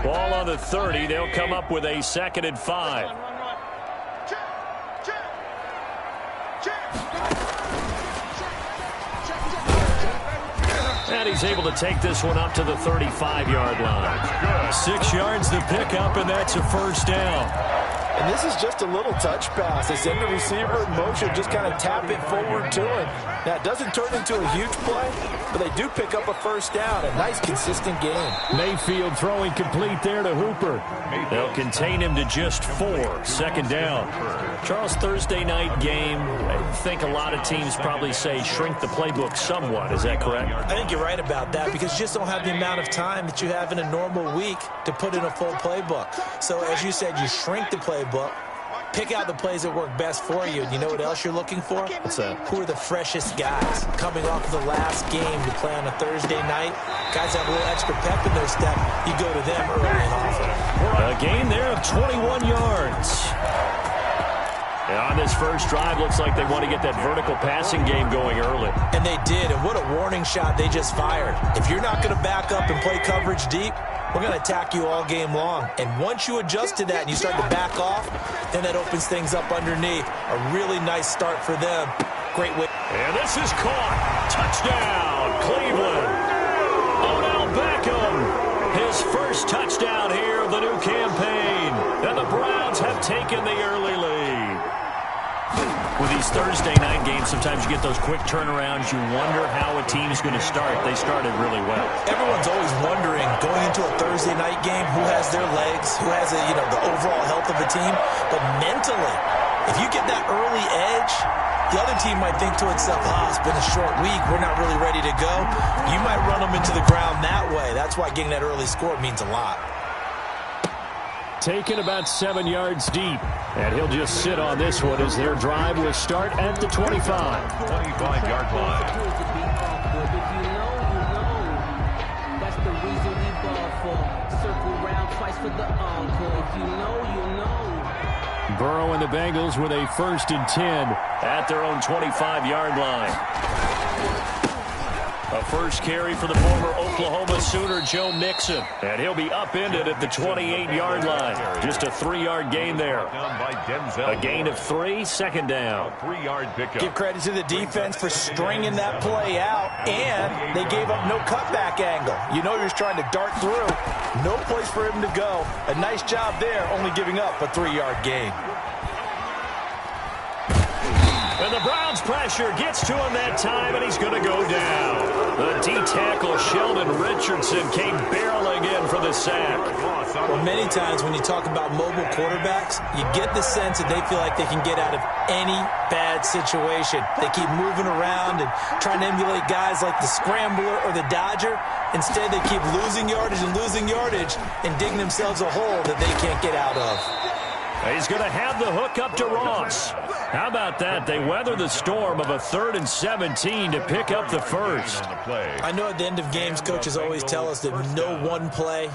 Ball on the 30. They'll come up with a 2nd and 5. And he's able to take this one up to the 35-yard line. 6 yards to pick up, and that's a first down. And this is just a little touch pass. They send the receiver in motion, just kind of tap it forward to him. Now, it doesn't turn into a huge play, but they do pick up a first down. A nice, consistent game. Mayfield throwing complete there to Hooper. They'll contain him to just 4. 2nd down. Charles, Thursday night game, I think a lot of teams probably say shrink the playbook somewhat. Is that correct? I think you're right about that because you just don't have the amount of time that you have in a normal week to put in a full playbook. So, as you said, you shrink the playbook. Pick out the plays that work best for you. And you know what else you're looking for? What's that? Who are the freshest guys coming off of the last game to play on a Thursday night? Guys have a little extra pep in their step. You go to them early and often. A gain there of 21 yards. And on this first drive, looks like they want to get that vertical passing game going early. And they did, and what a warning shot they just fired. If you're not going to back up and play coverage deep, we're going to attack you all game long. And once you adjust to that and you start to back off, then that opens things up underneath. A really nice start for them. Great way. And this is caught. Touchdown, Cleveland. Odell Beckham, his first touchdown here of the new campaign. And the Browns have taken the early lead. With these Thursday night games, sometimes you get those quick turnarounds. You wonder how a team's going to start. They started really well. Everyone's always wondering, going into a Thursday night game, who has their legs, who has the overall health of a team. But mentally, if you get that early edge, the other team might think to itself, it's been a short week. We're not really ready to go. You might run them into the ground that way. That's why getting that early score means a lot. Taken about 7 yards deep. And he'll just sit on this one as their drive will start at the 25. 25-yard line. That's the reason we ball for. Circle round twice for the encore. If you know, you know. Burrow and the Bengals with a 1st and 10 at their own 25-yard line. A first carry for the former Oklahoma Sooner, Joe Mixon. And he'll be upended at the 28-yard line. Just a 3-yard gain there. A gain of 3, 2nd down. 3-yard pickup. Give credit to the defense for stringing that play out, and they gave up no cutback angle. You know you're just trying to dart through. No place for him to go. A nice job there, only giving up a 3-yard gain. And the Browns pressure gets to him that time, and he's going to go down. The D-tackle Sheldon Richardson came barreling in for the sack. Well, many times when you talk about mobile quarterbacks, you get the sense that they feel like they can get out of any bad situation. They keep moving around and trying to emulate guys like the Scrambler or the Dodger. Instead, they keep losing yardage and digging themselves a hole that they can't get out of. He's going to have the hook up to Ross. How about that? They weather the storm of a 3rd and 17 to pick up the first. I know at the end of games, coaches always tell us that no one play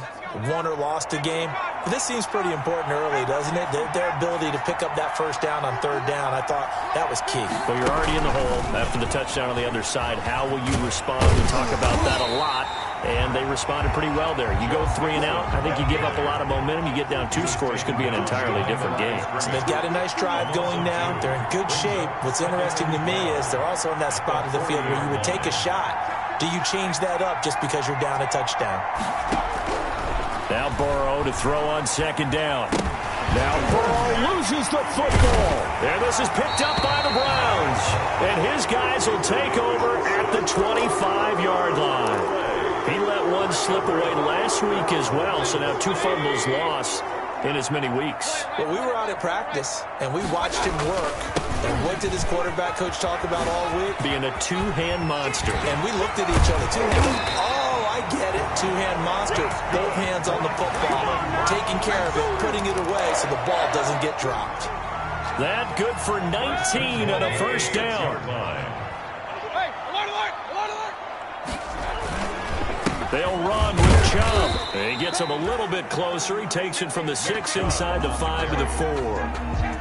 won or lost a game. But this seems pretty important early, doesn't it? Their ability to pick up that first down on 3rd down, I thought that was key. Well, you're already in the hole after the touchdown on the other side. How will you respond? We talk about that a lot. And they responded pretty well there. You go 3 and out, I think you give up a lot of momentum. You get down 2 scores, could be an entirely different game. So they've got a nice drive going now. They're in good shape. What's interesting to me is they're also in that spot of the field where you would take a shot. Do you change that up just because you're down a touchdown? Now Burrow to throw on 2nd down. Now Burrow loses the football. And this is picked up by the Browns. And his guys will take over at the 25-yard line. He let one slip away last week as well, so now 2 fumbles lost in as many weeks. Well, we were out at practice, and we watched him work. And what did his quarterback coach talk about all week? Being a 2-hand monster. And we looked at each other. 2-hand. Oh, I get it. 2-hand monster. Both hands on the football. Taking care of it, putting it away so the ball doesn't get dropped. That good for 19 and a first down. They'll run with Chubb. He gets him a little bit closer. He takes it from the 6 inside the 5 to the 4.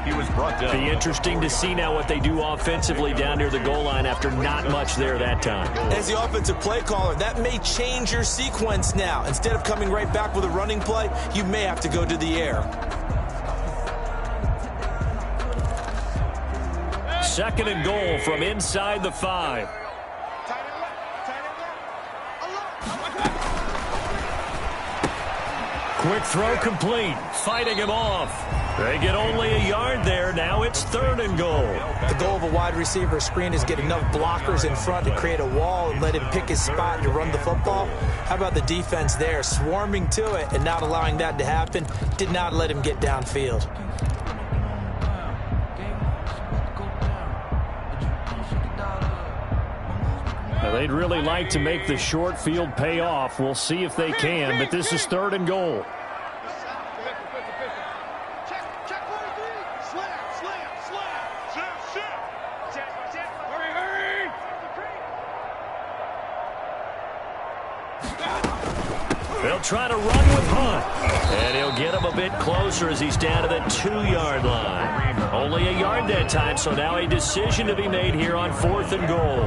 He was brought down. Be interesting to see now what they do offensively down near the goal line after not much there that time. As the offensive play caller, that may change your sequence now. Instead of coming right back with a running play, you may have to go to the air. Second and goal from inside the 5. Quick throw complete. Fighting him off. They get only a yard there. Now it's third and goal. The goal of a wide receiver screen is get enough blockers in front to create a wall and let him pick his spot to run the football. How about the defense there, swarming to it and not allowing that to happen? Did not let him get downfield. Now, they'd really like to make the short field pay off. We'll see if they can, but this is third and goal. They'll try to run with Hunt. And he'll get him a bit closer as he's down to the 2-yard line. Only a yard that time, so now a decision to be made here on 4th and goal.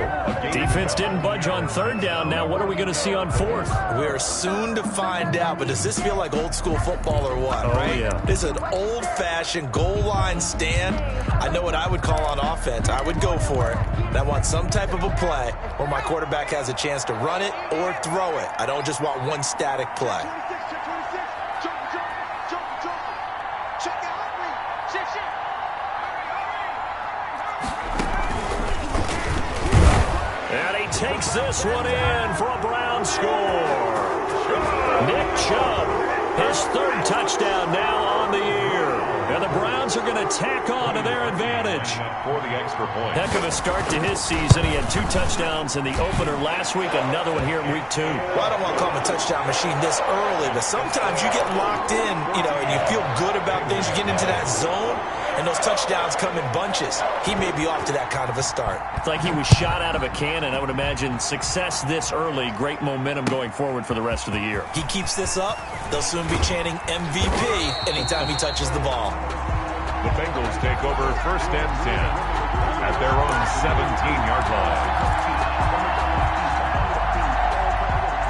Defense didn't budge on 3rd down. Now what are we going to see on 4th? We are soon to find out, but does this feel like old school football or what, right? Yeah. This is an old-fashioned goal line stand. I know what I would call on offense. I would go for it. And I want some type of a play where my quarterback has a chance to run it or throw it. I don't just want one static play. And he takes this one in for a Brown score. Nick Chubb, his 3rd touchdown now on the year. And the Browns are going to tack on to their advantage. For the extra point. Heck of a start to his season. He had 2 touchdowns in the opener last week, another one here in week 2. Well, I don't want to call him a touchdown machine this early, but sometimes you get locked in, and you feel good about things. You get into that zone, and those touchdowns come in bunches. He may be off to that kind of a start. It's like he was shot out of a cannon. I would imagine success this early, great momentum going forward for the rest of the year. He keeps this up, they'll soon be chanting MVP anytime he touches the ball. The Bengals take over 1st and 10 at their own 17-yard line.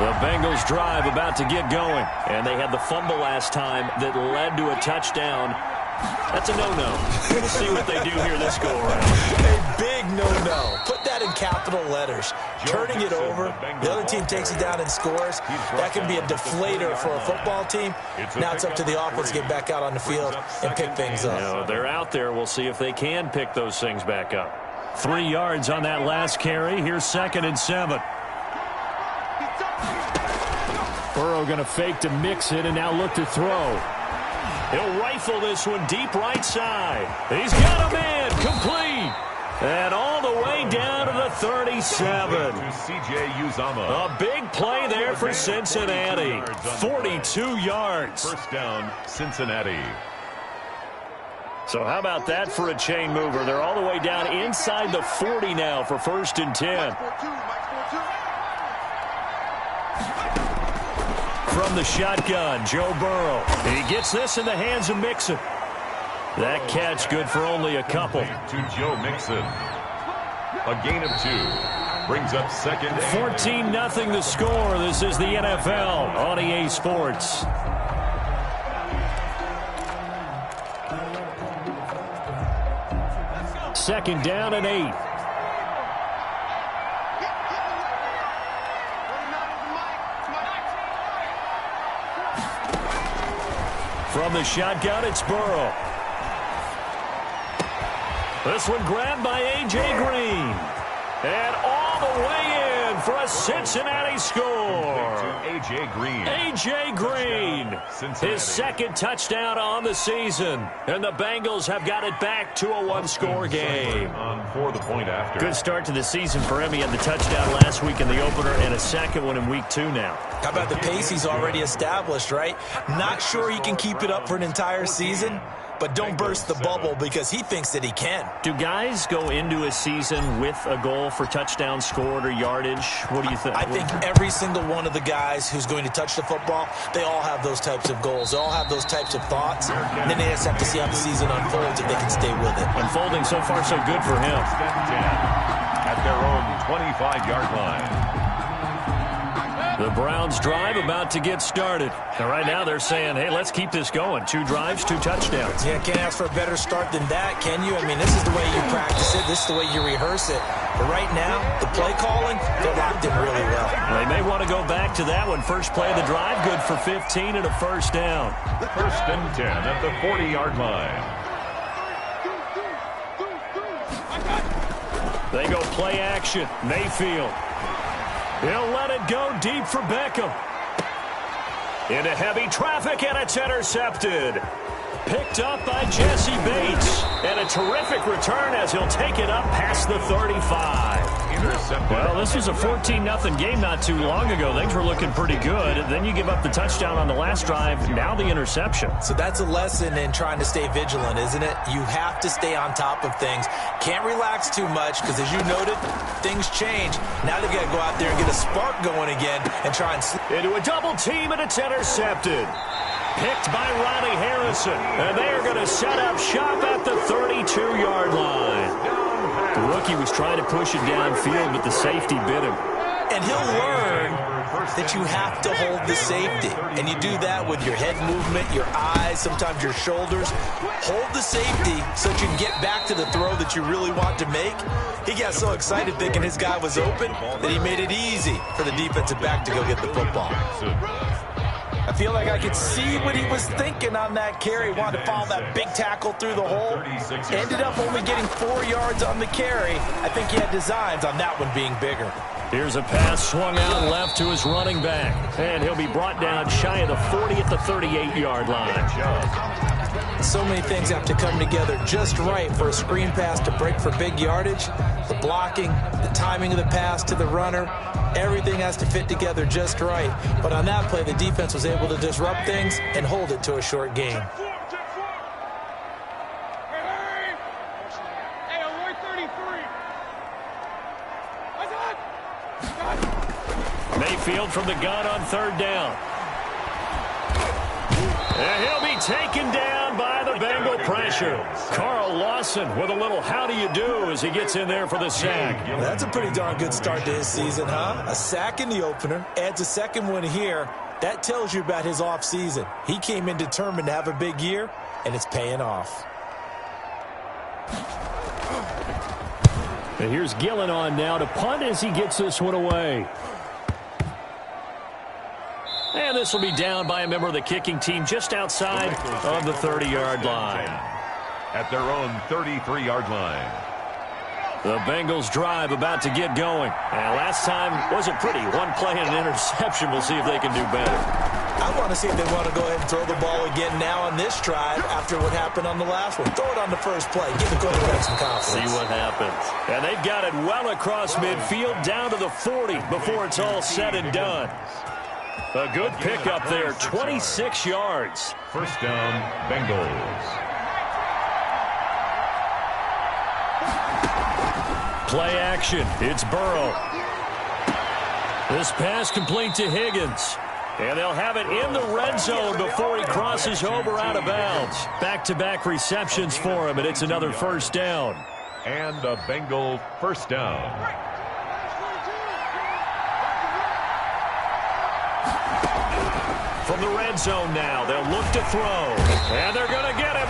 The Bengals drive about to get going, and they had the fumble last time that led to a touchdown. That's a no-no. We'll see what they do here this go-around. A big no-no. Put that in capital letters. Turning it over, the other team takes it down and scores. That can be a deflator for a football team. Now it's up to the offense to get back out on the field and pick things up. They're out there. We'll see if they can pick those things back up. 3 yards on that last carry. Here's 2nd and 7. Burrow going to fake to mix it and now look to throw. He'll rifle this one deep right side. He's got a man complete. And all the way down to the 37. To C.J. Uzomah. A big play there for Cincinnati. 42 yards. 1st down, Cincinnati. So how about that for a chain mover? They're all the way down inside the 40 now for 1st and 10. From the shotgun, Joe Burrow. He gets this in the hands of Mixon. That catch good for only a couple. To Joe Mixon. A gain of 2. Brings up 2nd. 14-0 the score. This is the NFL on EA Sports. Second down and 8. From the shotgun, it's Burrow. This one grabbed by A.J. Green. And all the way in for a Cincinnati score. A.J. Green. A.J. Green. Cincinnati. His 2nd touchdown on the season. And the Bengals have got it back to a 1-score game. On for the point after. Good start to the season for him. He had the touchdown last week in the opener and a 2nd one in week 2 now. How about the pace he's already established, right? Not sure he can keep it up for an entire season, but don't burst the bubble because he thinks that he can. Do guys go into a season with a goal for touchdown scored or yardage? What do you think? I think every single one of the guys who's going to touch the football, they all have those types of goals. They all have those types of thoughts. And then they just have to see how the season unfolds if they can stay with it. Unfolding so far so good for him. At their own 25-yard line. The Browns drive about to get started. And right now they're saying, hey, let's keep this going. 2 drives, 2 touchdowns. Yeah, can't ask for a better start than that, can you? I mean, this is the way you practice it. This is the way you rehearse it. But right now, the play calling, they're locked in really well. They may want to go back to that one. First play of the drive, good for 15 and a first down. 1st and 10 at the 40-yard line. They go play action. Mayfield. He'll let it go deep for Beckham. Into heavy traffic, and it's intercepted. Picked up by Jesse Bates. And a terrific return as he'll take it up past the 35. Intercepted. Well, this was a 14-0 game not too long ago. Things were looking pretty good. Then you give up the touchdown on the last drive. Now the interception. So that's a lesson in trying to stay vigilant, isn't it? You have to stay on top of things. Can't relax too much because, as you noted, things change. Now they've got to go out there and get a spark going again and try and into a double team, and it's intercepted. Picked by Ronnie Harrison. And they are going to set up shop at the 32-yard line. The rookie was trying to push it downfield, but the safety bit him. And he'll learn that you have to hold the safety. And you do that with your head movement, your eyes, sometimes your shoulders. Hold the safety so that you can get back to the throw that you really want to make. He got so excited thinking his guy was open that he made it easy for the defensive back to go get the football. I feel like I could see what he was thinking on that carry. Wanted to follow that big tackle through the hole. Ended up only getting 4 yards on the carry. I think he had designs on that one being bigger. Here's a pass swung out left to his running back. And he'll be brought down shy of the 40 at the 38-yard line. So many things have to come together just right for a screen pass to break for big yardage. The blocking, the timing of the pass to the runner, everything has to fit together just right. But on that play, the defense was able to disrupt things and hold it to a short gain. Mayfield from the gun on 3rd down. And he'll be taken down by the Bengal pressure. Carl Lawson with a little how do you do as he gets in there for the sack. That's a pretty darn good start to his season, huh? A sack in the opener, adds a second one here. That tells you about his offseason. He came in determined to have a big year, and it's paying off. And here's Gillen on now to punt as he gets this one away. And this will be down by a member of the kicking team just outside of the 30-yard line. At their own 33-yard line. The Bengals drive about to get going. And last time wasn't pretty. One play and an interception. We'll see if they can do better. I want to see if they want to go ahead and throw the ball again now on this drive after what happened on the last one. Throw it on the first play. Give the quarterback some confidence. See what happens. And they've got it well across midfield down to the 40 before it's all said and done. A good pickup there, 26 yards. 1st down, Bengals. Play action. It's Burrow. This pass complete to Higgins. And they'll have it in the red zone before he crosses over out of bounds. Back-to-back receptions for him, and it's another 1st down. And a Bengal 1st down. From the red zone now, they'll look to throw. And they're going to get him.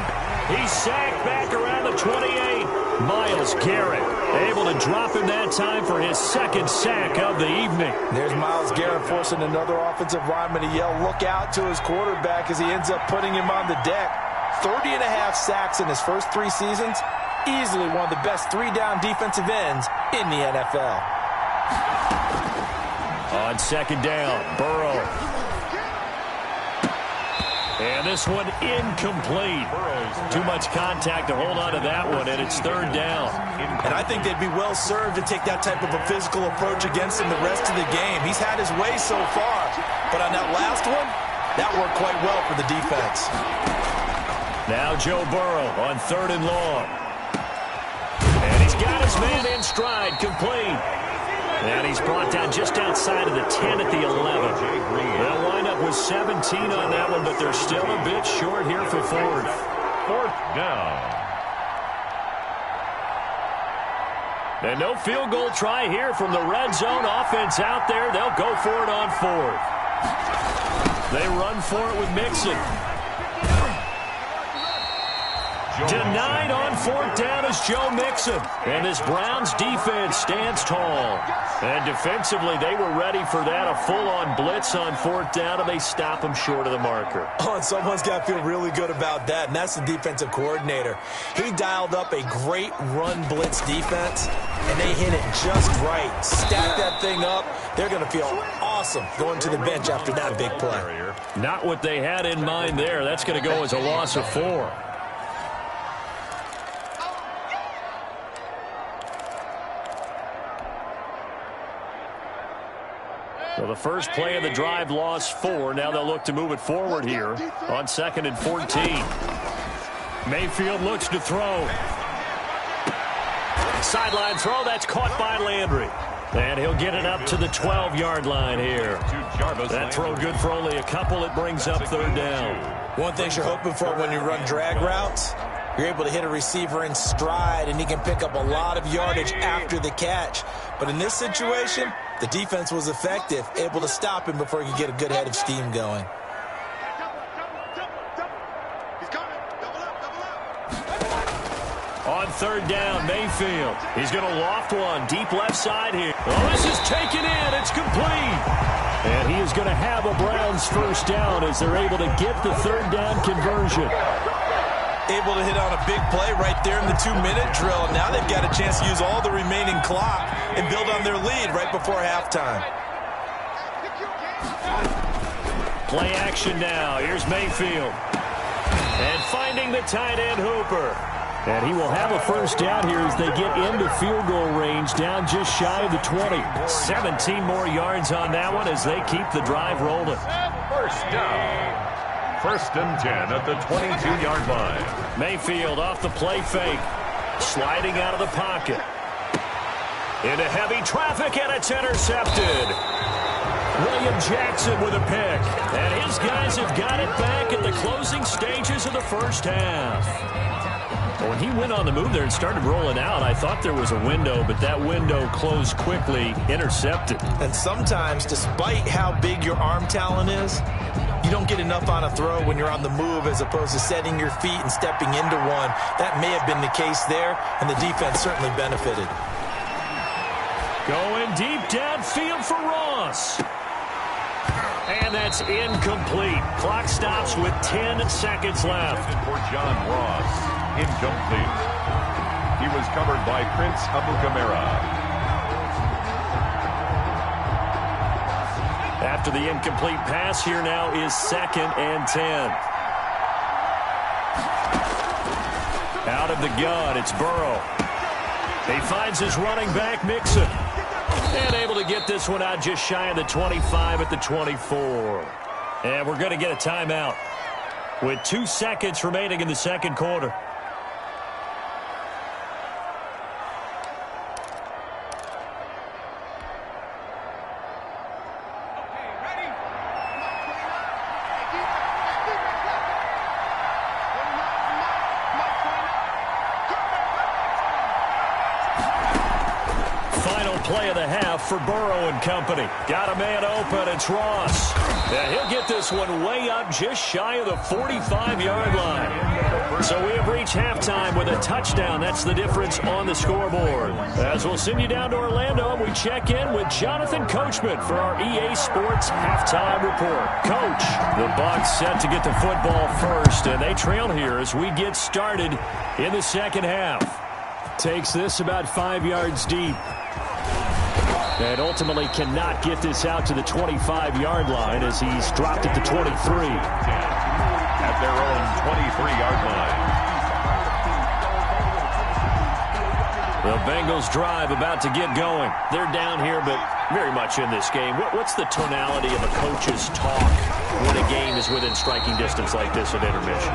He's sacked back around the 28. Myles Garrett able to drop him that time for his 2nd sack of the evening. There's Myles Garrett forcing another offensive lineman to yell, look out to his quarterback as he ends up putting him on the deck. 30.5 sacks in his first 3 seasons. Easily one of the best 3-down defensive ends in the NFL. On 2nd down, Burrow. And this one incomplete. Too much contact to hold on to that one, and it's 3rd down. And I think they'd be well served to take that type of a physical approach against him the rest of the game. He's had his way so far, but on that last one, that worked quite well for the defense. Now Joe Burrow on 3rd and long. And he's got his man in stride, complete. And he's brought down just outside of the 10 at the 11. They'll wind up with 17 on that one, but they're still a bit short here for 4th. 4th down. And no field goal try here from the red zone. Offense out there. They'll go for it on 4th. They run for it with Mixon. Denied on 4th down is Joe Mixon. And this Browns defense stands tall. And defensively, they were ready for that. A full-on blitz on 4th down, and they stop him short of the marker. Oh, and someone's got to feel really good about that, and that's the defensive coordinator. He dialed up a great run blitz defense, and they hit it just right. Stack that thing up. They're going to feel awesome going to the bench after that big play. Not what they had in mind there. That's going to go as a loss of 4. So the first play of the drive lost 4. Now they'll look to move it forward here on 2nd and 14. Mayfield looks to throw. Sideline throw. That's caught by Landry. And he'll get it up to the 12-yard line here. That throw good for only a couple. It brings up 3rd down. One thing you're hoping for when you run drag routes, you're able to hit a receiver in stride, and he can pick up a lot of yardage after the catch. But in this situation, the defense was effective, able to stop him before he could get a good head of steam going. On 3rd down, Mayfield. He's going to loft one deep left side here. Oh, this is taken in. It's complete. And he is going to have a Browns first down as they're able to get the 3rd down conversion. Able to hit on a big play right there in the 2-minute drill. And now they've got a chance to use all the remaining clock and build on their lead right before halftime. Play action now. Here's Mayfield. And finding the tight end Hooper. And he will have a first down here as they get into field goal range, down just shy of the 20. 17 more yards on that one as they keep the drive rolling. First down. 1st and 10 at the 22-yard line. Mayfield off the play fake. Sliding out of the pocket. Into heavy traffic, and it's intercepted. William Jackson with a pick. And his guys have got it back at the closing stages of the first half. When he went on the move there and started rolling out, I thought there was a window, but that window closed quickly, intercepted. And sometimes, despite how big your arm talent is, you don't get enough on a throw when you're on the move as opposed to setting your feet and stepping into one. That may have been the case there, and the defense certainly benefited. Going deep downfield for Ross. And that's incomplete. Clock stops with 10 seconds left. For John Ross, incomplete. He was covered by Prince Amukamara. After the incomplete pass, here now is 2nd and 10. Out of the gun, it's Burrow. He finds his running back, Mixon. And able to get this one out just shy of the 25 at the 24. And we're going to get a timeout with 2 seconds remaining in the second quarter. Play of the half for Burrow and company. Got a man open. It's Ross. And he'll get this one way up just shy of the 45-yard line. So we have reached halftime with a touchdown. That's the difference on the scoreboard. As we'll send you down to Orlando, we check in with Jonathan Coachman for our EA Sports Halftime Report. Coach, the Bucs set to get the football first, and they trail here as we get started in the second half. Takes this about 5 yards deep. And ultimately cannot get this out to the 25-yard line as he's dropped it to 23. At their own 23-yard line. The Bengals drive about to get going. They're down here, but very much in this game. What's the tonality of a coach's talk when a game is guys within striking distance like this at intermission.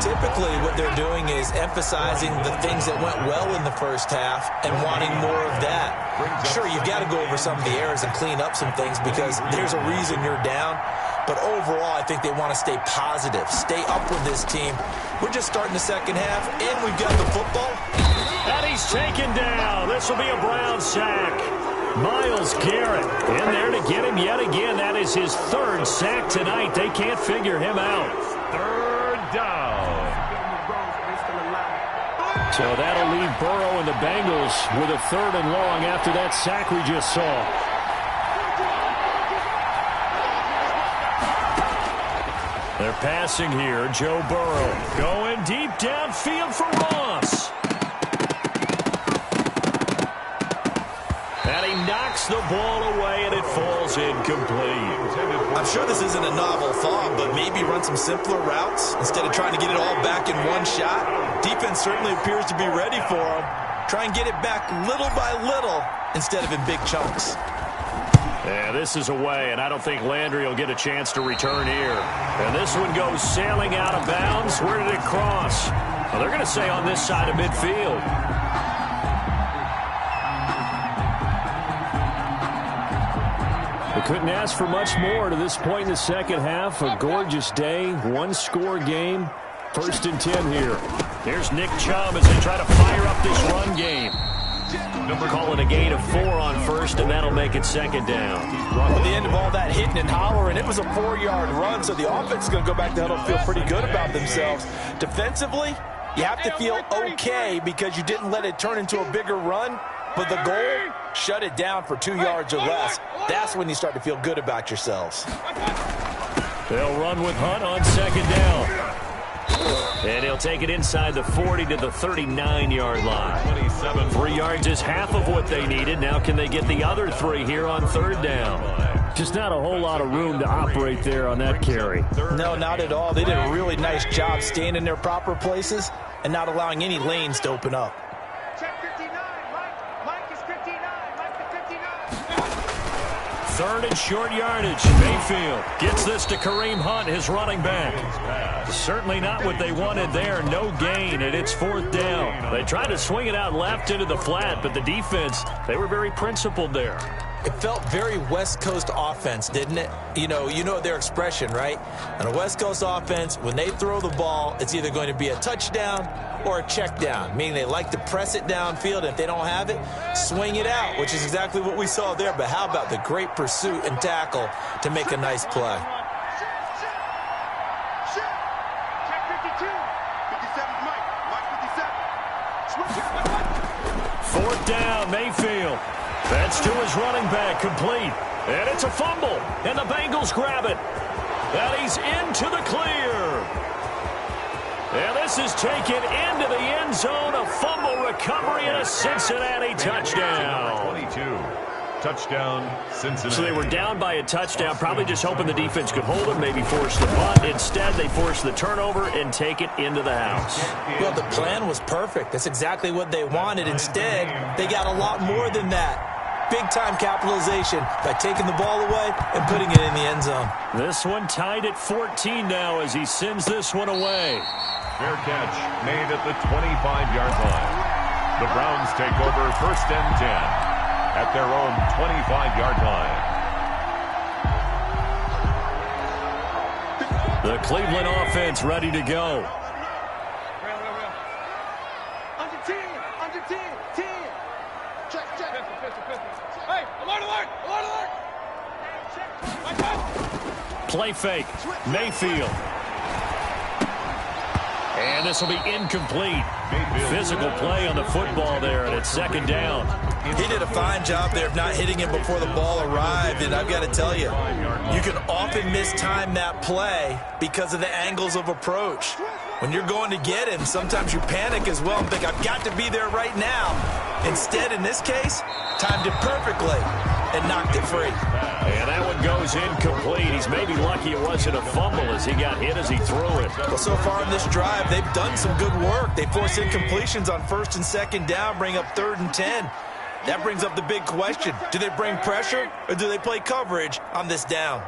Typically, what they're doing is emphasizing the things that went well in the first half and wanting more of that. Sure, you've got to go over some of the errors and clean up some things because there's a reason you're down. But overall, I think they want to stay positive, stay up with this team. We're just starting the second half, and we've got the football. And he's taken down. This will be a Brown sack. Myles Garrett in there to get him yet again. That is his third sack tonight. They can't figure him out. Third down. So that'll leave Burrow and the Bengals with a 3rd and long after that sack we just saw. They're passing here. Joe Burrow going deep downfield for Ross. And he knocks the ball away, and it falls incomplete. I'm sure this isn't a novel thought, but maybe run some simpler routes instead of trying to get it all back in one shot. Defense certainly appears to be ready for him. Try and get it back little by little instead of in big chunks. Yeah, this is away, and I don't think Landry will get a chance to return here. And this one goes sailing out of bounds. Where did it cross? Well, they're going to say on this side of midfield. We couldn't ask for much more to this point in the second half. A gorgeous day, one-score game. 1st and 10 here. Here's Nick Chubb as they try to fire up this run game. Calling a gain of 4 on 1st, and that'll make it 2nd down. At the end of all that hitting and hollering, it was a 4-yard run, so the offense is going to go back to huddle and feel pretty good about themselves. Defensively, you have to feel okay because you didn't let it turn into a bigger run, but the goal, shut it down for 2 yards or less. That's when you start to feel good about yourselves. They'll run with Hunt on 2nd down. And he'll take it inside the 40 to the 39-yard line. 3 yards is half of what they needed. Now can they get the other 3 here on 3rd down? Just not a whole lot of room to operate there on that carry. No, not at all. They did a really nice job staying in their proper places and not allowing any lanes to open up. Check 59. Mike is 59. Mike is 59. 3rd and short yardage. Mayfield gets this to Kareem Hunt, his running back. Certainly not what they wanted there. No gain, and it's 4th down. They tried to swing it out left into the flat, but the defense, they were very principled there. It felt very West Coast offense, didn't it? You know their expression, right? On a West Coast offense, when they throw the ball, it's either going to be a touchdown or a check down, meaning they like to press it downfield. If they don't have it, swing it out, which is exactly what we saw there. But how about the great pursuit and tackle to make a nice play? Check 52. 57's Mike. Mike 57. 4th down, Mayfield. That's to his running back, complete. And it's a fumble, and the Bengals grab it. And he's into the clear. And this is taken into the end zone. A fumble recovery and a Cincinnati touchdown. 22. Touchdown, Cincinnati. So they were down by a touchdown, probably just hoping the defense could hold them, maybe force the punt. Instead, they forced the turnover and take it into the house. Well, the plan was perfect. That's exactly what they wanted. Instead, they got a lot more than that. Big-time capitalization by taking the ball away and putting it in the end zone. This one tied at 14 now as he sends this one away. Fair catch made at the 25-yard line. The Browns take over 1st and 10 at their own 25-yard line. The Cleveland offense ready to go. Under 10. Under 10. 10. Check. Pistol. Hey, alert. Play fake. Mayfield. And this will be incomplete. Physical play on the football there, and it's 2nd down. He did a fine job there of not hitting him before the ball arrived, and I've got to tell you, you can often mistime that play because of the angles of approach. When you're going to get him, sometimes you panic as well and think, I've got to be there right now. Instead, in this case, timed it perfectly and knocked it free. And that one goes incomplete. He's maybe lucky it wasn't a fumble as he got hit as he threw it. Well, so far in this drive, they've done some good work. They force incompletions on 1st and 2nd down, bring up 3rd and 10. That brings up the big question. Do they bring pressure or do they play coverage on this down?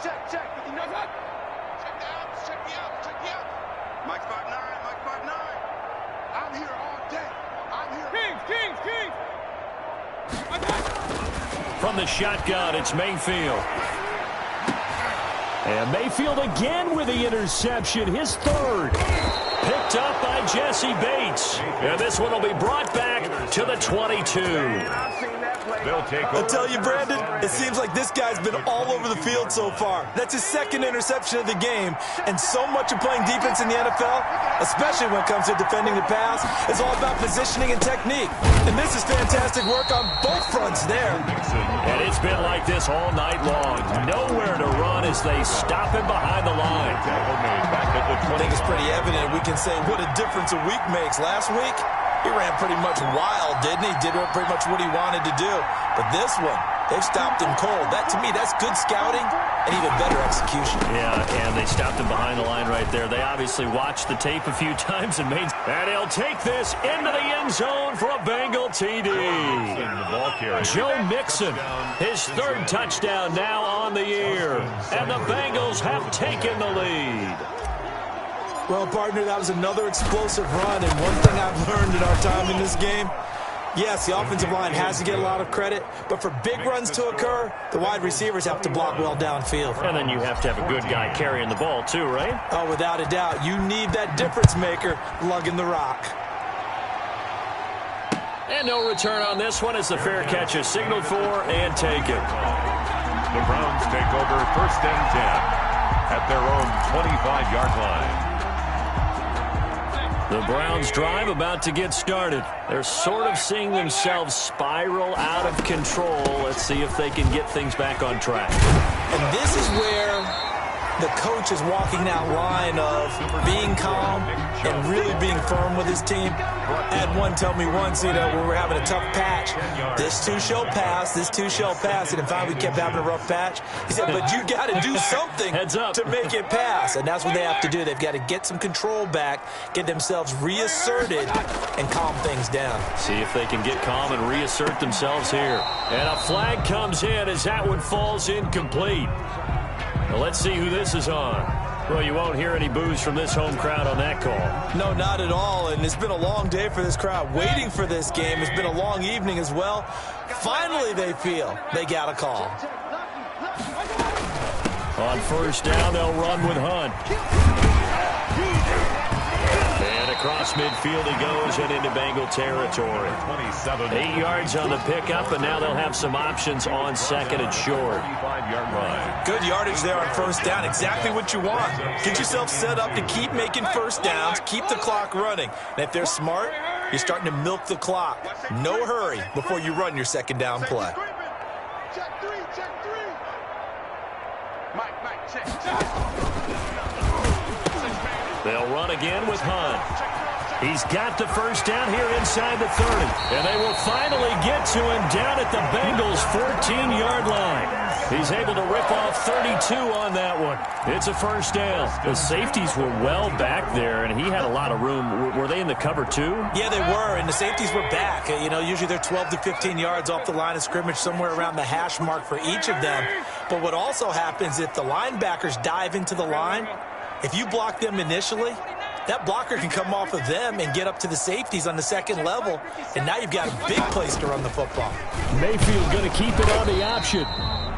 Check, check. Check the out, check the out, check the out. Mike's 5'9", Mike's 5'9". I'm here all day. I'm here. Kings. From the shotgun, it's Mayfield. And Mayfield again with the interception, his third. Picked up by Jesse Bates. And this one will be brought back to the 22. I'll tell you, Brandon, it seems like this guy's been all over the field so far. That's his second interception of the game. And so much of playing defense in the NFL, especially when it comes to defending the pass, is all about positioning and technique. And this is fantastic work on both fronts there. And it's been like this all night long. Nowhere to run as they stop him behind the line. I think it's pretty evident. We can say what a difference a week makes. Last week, he ran pretty much wild, didn't he? Did pretty much what he wanted to do. But this one, they've stopped him cold. That, to me, that's good scouting and even better execution. Yeah, and they stopped him behind the line right there. They obviously watched the tape a few times and made... And he'll take this into the end zone for a Bengal TD. Joe Mixon, his third touchdown now on the year. And the Bengals have taken the lead. Well, partner, that was another explosive run, and one thing I've learned in our time in this game, yes, the offensive line has to get a lot of credit, but for big runs to occur, the wide receivers have to block well downfield. And then you have to have a good guy carrying the ball too, right? Oh, without a doubt. You need that difference maker lugging the rock. And no return on this one as the fair catch is signaled for and taken. The Browns take over 1st and 10 at their own 25-yard line. The Browns drive about to get started. They're sort of seeing themselves spiral out of control. Let's see if they can get things back on track. And this is where the coach is walking that line of being calm and really being firm with his team. I had one tell me once, we were having a tough patch. This too shall pass, this too shall pass. And in fact, we kept having a rough patch. He said, but you got to do something to make it pass. And that's what they have to do. They've got to get some control back, get themselves reasserted, and calm things down. See if they can get calm and reassert themselves here. And a flag comes in as that one falls incomplete. Well, let's see who this is on. Well, you won't hear any boos from this home crowd on that call. No, not at all. And it's been a long day for this crowd waiting for this game. It's been a long evening as well. Finally, they feel they got a call. On 1st down, they'll run with Hunt. And across midfield he goes and into Bengal territory. 8 yards on the pickup, and now they'll have some options on 2nd and short. Good yardage there on 1st down. Exactly what you want. Get yourself set up to keep making 1st downs, keep the clock running. And if they're smart, you're starting to milk the clock. No hurry before you run your 2nd down play. Check three. Mike, check. They'll run again with Hunt. He's got the 1st down here inside the 30. And they will finally get to him down at the Bengals' 14-yard line. He's able to rip off 32 on that one. It's a 1st down. The safeties were well back there, and he had a lot of room. Were they in the cover too? Yeah, they were, and the safeties were back. Usually they're 12 to 15 yards off the line of scrimmage, somewhere around the hash mark for each of them. But what also happens if the linebackers dive into the line, if you block them initially, that blocker can come off of them and get up to the safeties on the 2nd level, and now you've got a big place to run the football. Mayfield going to keep it on the option.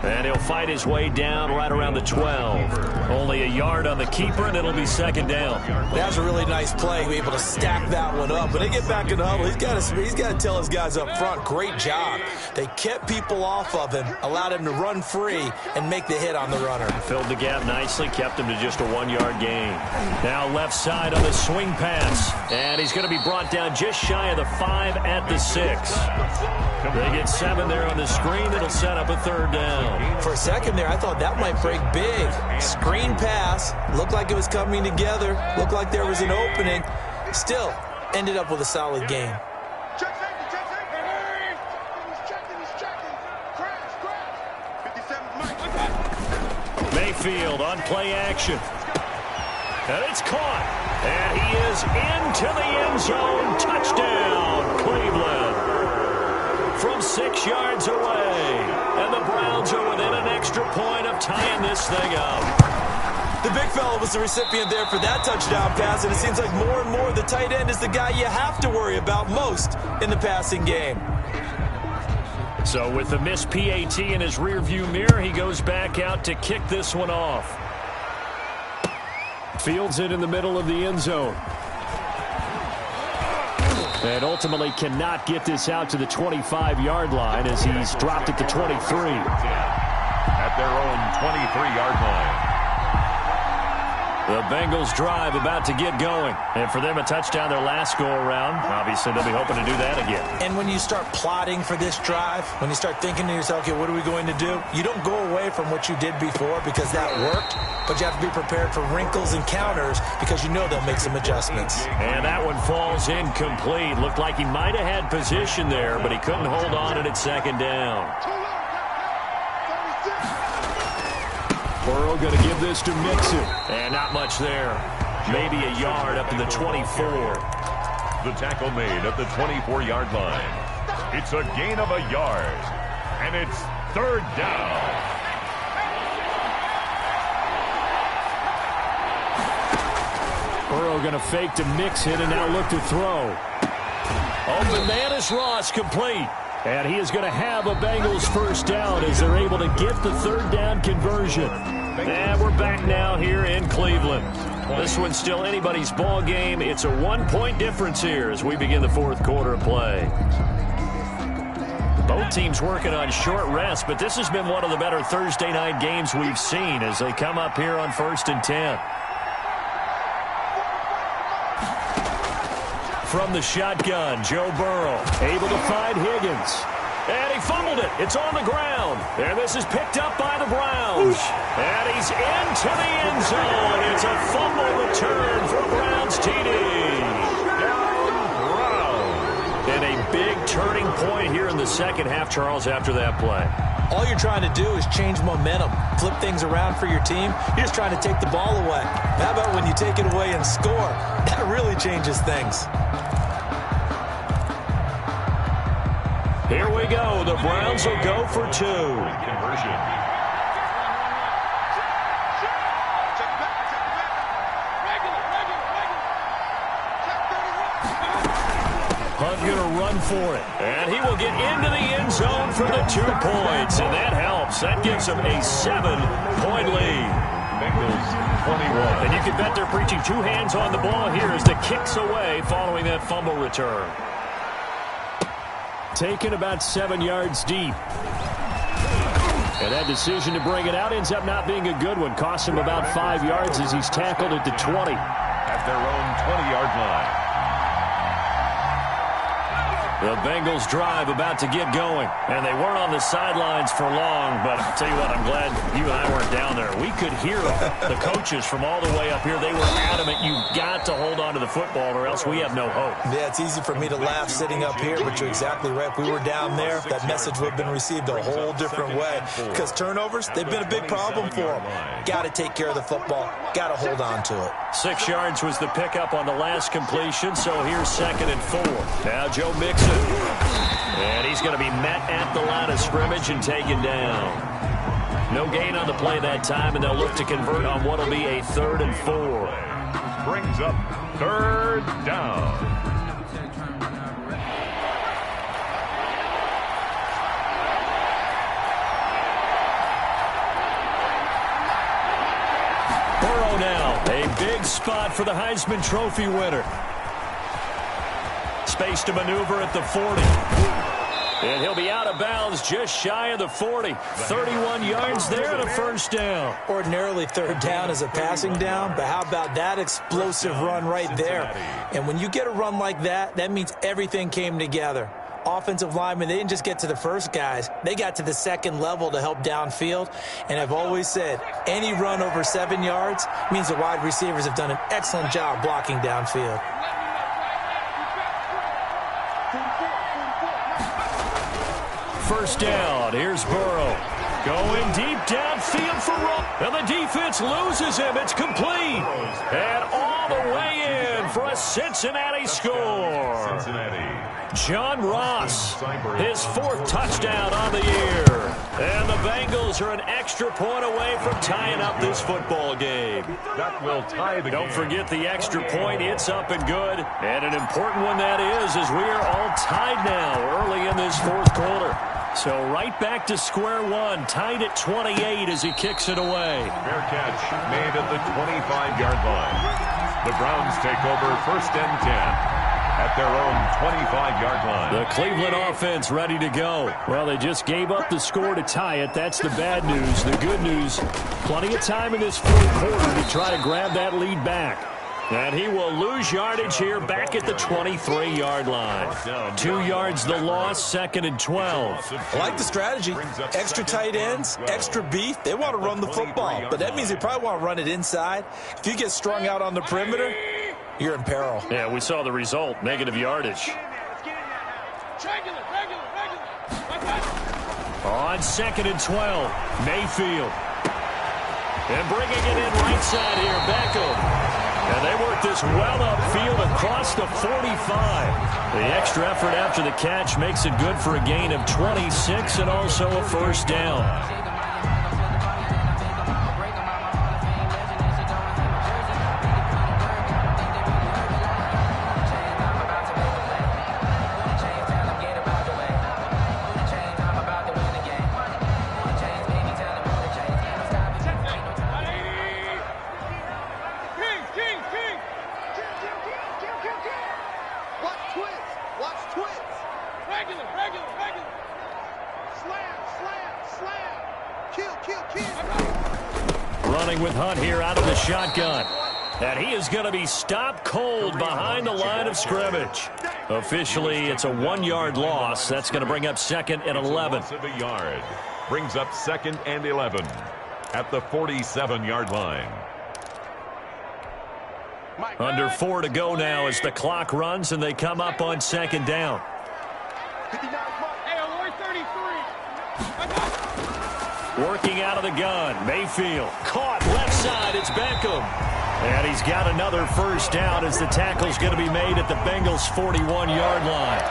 And he'll fight his way down right around the 12. Only a yard on the keeper, and it'll be 2nd down. That's a really nice play, to be able to stack that one up. When they get back in the huddle, he's got to tell his guys up front, great job. They kept people off of him, allowed him to run free, and make the hit on the runner. Filled the gap nicely, kept him to just a 1-yard gain. Now left side on the swing pass. And he's going to be brought down just shy of the 5 at the 6. They get 7 there on the screen. It'll set up a 3rd down. For a second there, I thought that might break big. Screen pass. Looked like it was coming together. Looked like there was an opening. Still, ended up with a solid game. Check safety. He's checking. Crash. 57's Mike. Mayfield on play action. And it's caught. And he is into the end zone. Touchdown, Cleveland. From 6 yards away. And the Browns are within an extra extra point of tying this thing up. The big fella was the recipient there for that touchdown pass, and it seems like more and more the tight end is the guy you have to worry about most in the passing game. So with the missed PAT in his rearview mirror, he goes back out to kick this one off. Fields it in the middle of the end zone. And ultimately cannot get this out to the 25-yard line as he's dropped it to 23. At their own 23-yard line. The Bengals drive about to get going. And for them, a touchdown their last go-around. Obviously, they'll be hoping to do that again. And when you start plotting for this drive, when you start thinking to yourself, okay, what are we going to do? You don't go away from what you did before because that worked, but you have to be prepared for wrinkles and counters because you know they'll make some adjustments. And that one falls incomplete. Looked like he might have had position there, but he couldn't hold on at second down. Burrow going to give this to Mixon. And not much there. Maybe a yard up to the 24. The tackle made at the 24-yard line. It's a gain of a yard. And it's third down. Burrow going to fake to Mixon and now look to throw. Open man is Ross, complete. And he is going to have a Bengals first down as they're able to get the third down conversion. And we're back now here in Cleveland. This one's still anybody's ball game. It's a 1-point difference here as we begin the fourth quarter of play. Both teams working on short rest, but this has been one of the better Thursday night games we've seen as they come up here on 1st and 10. From the shotgun, Joe Burrow able to find Higgins. And he fumbled it. It's on the ground. And this is picked up by the Browns. And he's into the end zone. It's a fumble return for Browns TD. Down Browns. And a big turning point here in the second half, Charles, after that play. All you're trying to do is change momentum, flip things around for your team. You're just trying to take the ball away. How about when you take it away and score? That really changes things. Here we go. The Browns will go for two. Conversion. Hunt going to run for it. And he will get into the end zone for the 2 points. And that helps. That gives him a 7-point lead. Bengals 21. And you can bet they're preaching 2 hands on the ball here as the kick's away following that fumble return. Taken about 7 yards deep. And that decision to bring it out ends up not being a good one. Costs him about 5 yards as he's tackled at the 20. At their own 20-yard line. The Bengals drive about to get going. And they weren't on the sidelines for long, but I'll tell you what, I'm glad you and I weren't down there. We could hear the coaches from all the way up here. They were adamant, you've got to hold on to the football or else we have no hope. Yeah, it's easy for me to laugh sitting up here, but you're exactly right. If we were down there, that message would have been received a whole different way. Because turnovers, they've been a big problem for them. Got to take care of the football. Got to hold on to it. 6 yards was the pickup on the last completion, so here's 2nd and 4. Now Joe Mixon. And he's going to be met at the line of scrimmage and taken down. No gain on the play that time, and they'll look to convert on what will be a 3rd and 4. Brings up 3rd down. Burrow now, a big spot for the Heisman Trophy winner. Space to maneuver at the 40. And he'll be out of bounds just shy of the 40. 31 yards there and a first down. Ordinarily, 3rd down is a passing down, but how about that explosive run right there? And when you get a run like that, that means everything came together. Offensive linemen, they didn't just get to the first guys. They got to the 2nd level to help downfield. And I've always said, any run over 7 yards means the wide receivers have done an excellent job blocking downfield. First down. Here's Burrow. Going deep downfield for Ross. And the defense loses him. It's complete. And all the way in for a Cincinnati score. Cincinnati. John Ross, his 4th touchdown on the year. And the Bengals are an extra point away from tying up this football game. That will tie the game. Don't forget the extra point. It's up and good. And an important one that is, as we are all tied now early in this fourth quarter. So right back to square one, tied at 28 as he kicks it away. Fair catch made at the 25-yard line. The Browns take over 1st and 10. At their own 25-yard line. The Cleveland offense ready to go. Well, they just gave up the score to tie it. That's the bad news. The good news, plenty of time in this fourth quarter to try to grab that lead back. And he will lose yardage here back at the 23-yard line. 2 yards the loss, 2nd and 12. I like the strategy. Extra tight ends, extra beef. They want to run the football, but that means they probably want to run it inside. If you get strung out on the perimeter, you're in peril. Yeah, we saw the result, negative yardage. On 2nd and 12, Mayfield. And bringing it in right side here, Beckham. And they work this well upfield across the 45. The extra effort after the catch makes it good for a gain of 26 and also a first down. Running with Hunt here out of the shotgun. And he is going to be stopped cold behind the line of scrimmage. Officially, it's a 1-yard loss. That's going to bring up 2nd and 11. A yard. Brings up 2nd and 11 at the 47-yard line. Under 4 to go now as the clock runs and they come up on 2nd down. Working out of the gun. Mayfield caught left side. It's Beckham. And he's got another first down as the tackle's going to be made at the Bengals' 41-yard line.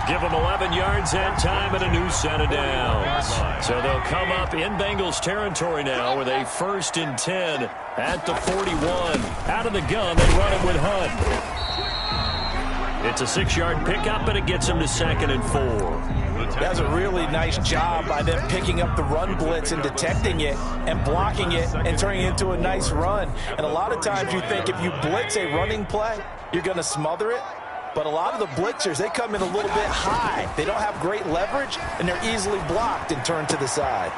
Give them 11 yards and time and a new set of downs. So they'll come up in Bengals territory now with a 1st and 10 at the 41. Out of the gun, they run it with Hunt. It's a 6-yard pickup, and it gets them to 2nd and 4. That's a really nice job by them picking up the run blitz and detecting it and blocking it and turning it into a nice run. And a lot of times you think if you blitz a running play, you're going to smother it. But a lot of the blitzers, they come in a little bit high. They don't have great leverage, and they're easily blocked and turned to the side.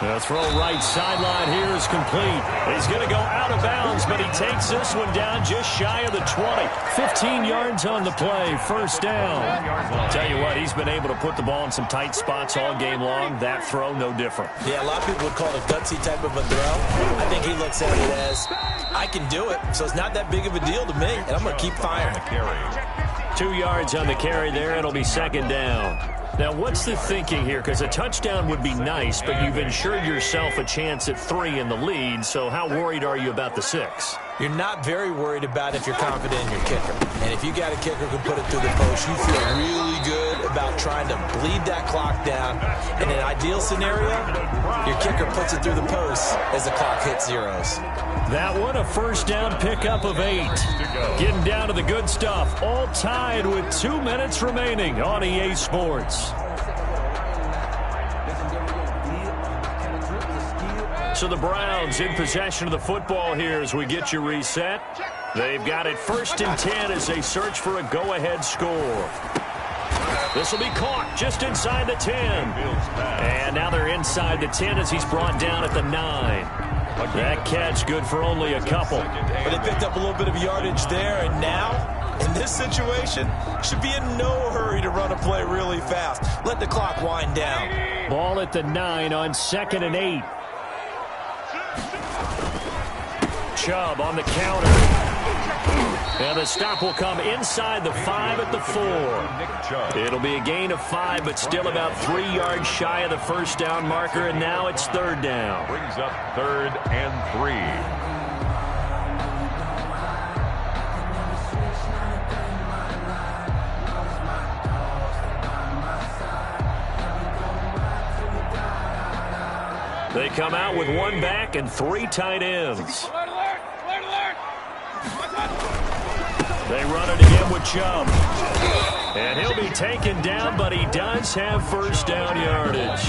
The throw right sideline here is complete. He's going to go out of bounds, but he takes this one down just shy of the 20. 15 yards on the play, first down. Tell you what, he's been able to put the ball in some tight spots all game long. That throw, no different. Yeah, a lot of people would call it a gutsy type of a throw. I think he looks at it as, I can do it, so it's not that big of a deal to me, and I'm going to keep firing. 2 yards on the carry there. It'll be 2nd down. Now, what's the thinking here? Because a touchdown would be nice, but you've ensured yourself a chance at 3 in the lead, so how worried are you about the 6? You're not very worried about if you're confident in your kicker. And if you got a kicker who can put it through the post, you feel really good about trying to bleed that clock down. In an ideal scenario, your kicker puts it through the post as the clock hits zeros. That one, a first down pickup of 8. Getting down to the good stuff. All tied with 2 minutes remaining on EA Sports. So the Browns in possession of the football here as we get you reset. They've got it 1st and 10 as they search for a go-ahead score. This will be caught just inside the 10. And now they're inside the 10 as he's brought down at the 9. That catch good for only a couple. But they picked up a little bit of yardage there, and now, in this situation, should be in no hurry to run a play really fast. Let the clock wind down. Ball at the 9 on 2nd and 8. Chubb on the counter. And the stop will come inside the 5 at the 4. It'll be a gain of 5, but still about 3 yards shy of the first down marker, and now it's 3rd down. Brings up 3rd and 3. They come out with one back and 3 tight ends. They run it again with Chubb. And he'll be taken down, but he does have first down yardage.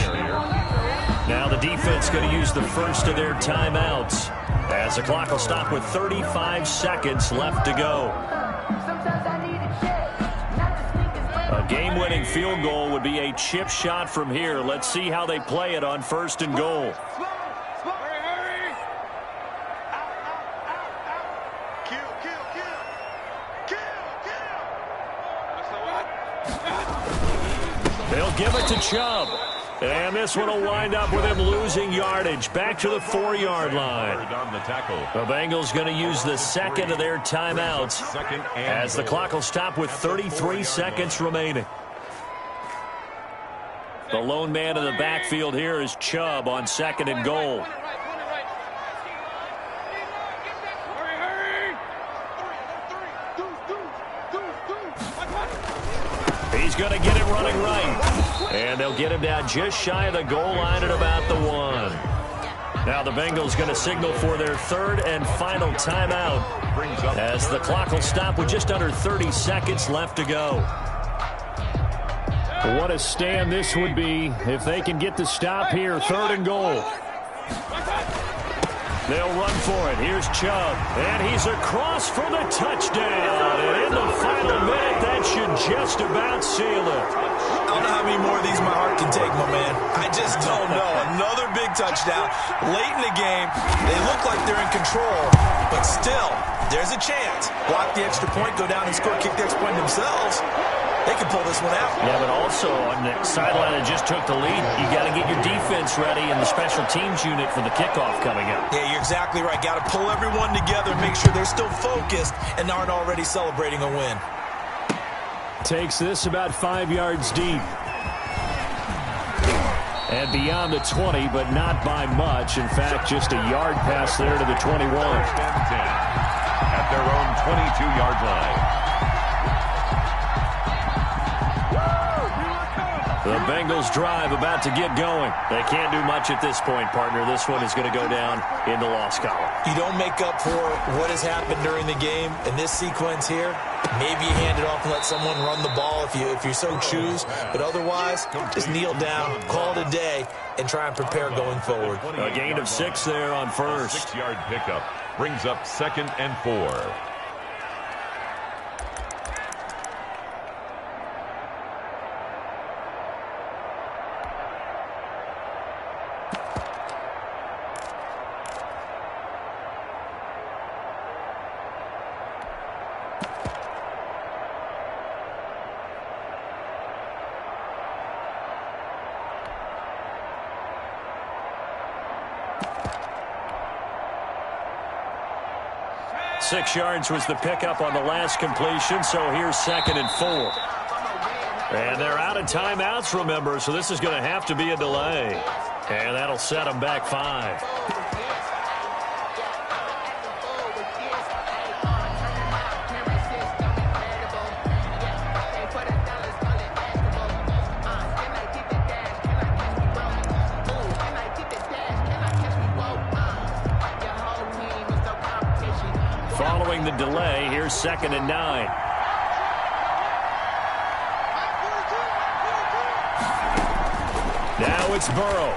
Now the defense going to use the first of their timeouts as the clock will stop with 35 seconds left to go. A game-winning field goal would be a chip shot from here. Let's see how they play it on 1st and goal. They'll give it to Chubb. And this one will wind up with him losing yardage back to the 4-yard line. The Bengals going to use the second of their timeouts as the clock will stop with 33 seconds remaining. The lone man in the backfield here is Chubb on 2nd and goal. He's going to get it running right. And they'll get him down just shy of the goal line at about the 1. Now the Bengals going to signal for their 3rd and final timeout as the clock will stop with just under 30 seconds left to go. What a stand this would be if they can get the stop here. 3rd and goal. They'll run for it. Here's Chubb. And he's across for the touchdown. And in the final minute, that should just about seal it. I don't know how many more of these my heart can take, my man. I just don't know. Another big touchdown. Late in the game, they look like they're in control. But still, there's a chance. Block the extra point, go down and score, kick the extra point themselves. They can pull this one out. Yeah, but also on the sideline that just took the lead, you got to get your defense ready and the special teams unit for the kickoff coming up. Yeah, you're exactly right. Got to pull everyone together, make sure they're still focused and aren't already celebrating a win. Takes this about 5 yards deep. And beyond the 20, but not by much. In fact, just a yard pass there to the 21. At their own 22-yard line. The Bengals drive about to get going. They can't do much at this point, partner. This one is going to go down in the loss column. You don't make up for what has happened during the game in this sequence here. Maybe you hand it off and let someone run the ball if you so choose. But otherwise, just kneel down, call it a day, and try and prepare going forward. A gain of 6 there on first. 6-yard pickup brings up 2nd and 4. Six yards was the pickup on the last completion, so here's 2nd and 4. And they're out of timeouts, remember, so this is going to have to be a delay. And that'll set them back 5. Following the delay, here's 2nd and 9. Now it's Burrow.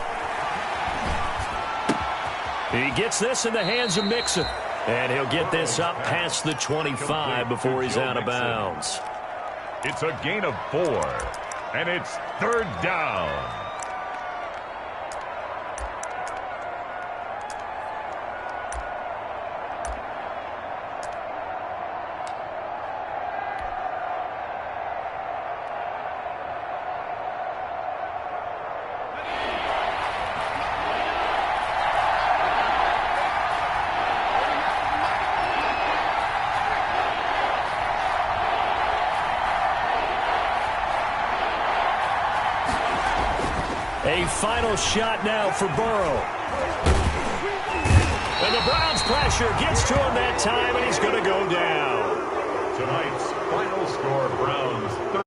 He gets this in the hands of Mixon. And he'll get this up past the 25 before he's out of bounds. It's a gain of 4, and it's 3rd down. A final shot now for Burrow. And the Browns pressure gets to him that time, and he's going to go down. Tonight's final score, Browns